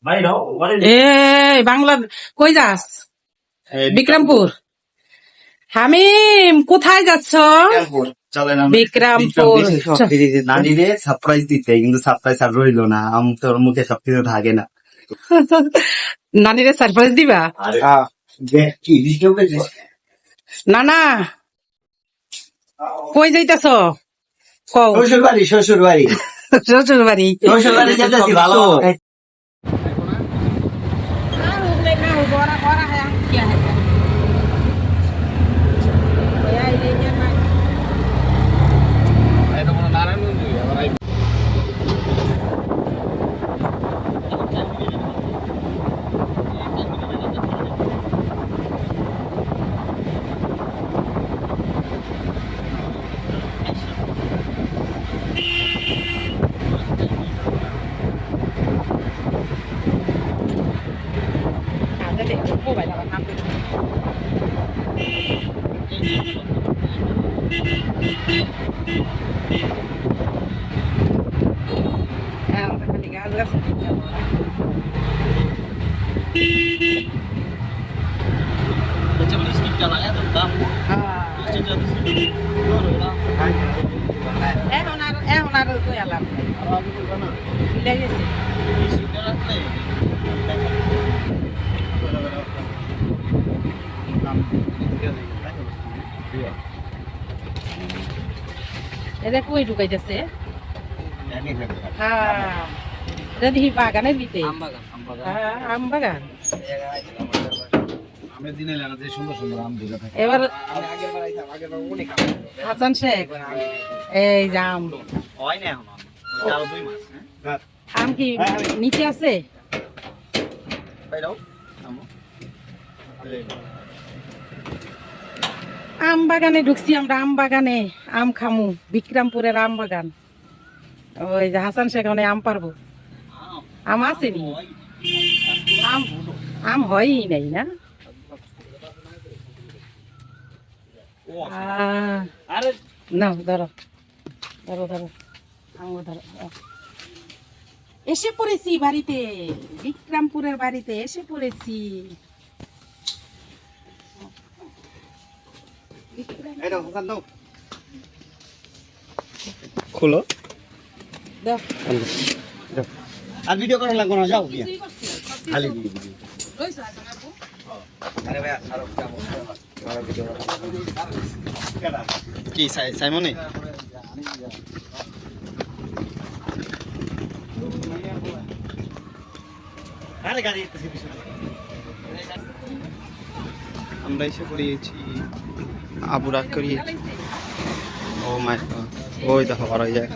এই বাংলা কই যাস? বিক্রমপুর। হামিম কোথায় যাচ্ছ? বিক্রমপুর। নানিরে সারপ্রাইজ দিতে, কিন্তু সারপ্রাইজ আর রইলো না। তোর মুখে সবকিছু থাকে না। নানিরে সারপ্রাইজ দিবা? না না, কই যাইতাছ? শ্বশুর বাড়ি, শ্বশুর বাড়ি, শ্বশুর বাড়ি। শ্বশুর বাড়ি যেতেছি। ভালো এখন আর কই আলাম এটা কই ঢুকাইতেছে? হ্যাঁ, এটা দেখি বাগানের ভিতরে। আম বাগান। এবার হাসান শেখ, এই যে আম, আম কি নিচে আছে? আম বাগানে ঢুকছি আমরা, আম বাগানে আম খামু। বিক্রমপুরের আম বাগান। ওই যে হাসান শেখ মানে আম পারবো। আম আসেনি, আম আম হয়ই নাই না। না ধরো ধরো ধরো, ধরো। এসে পড়েছি বাড়িতে, বিক্রমপুরের বাড়িতে এসে পড়েছি। খুলো দাও। আর ভিডিও করা লাগবে না, যাও খালি কি সাইমনে আমরা এসে পড়িয়েছি আবু রাগ করিয়েছি। ও মাই গড, ওই দেখো বড় যায়।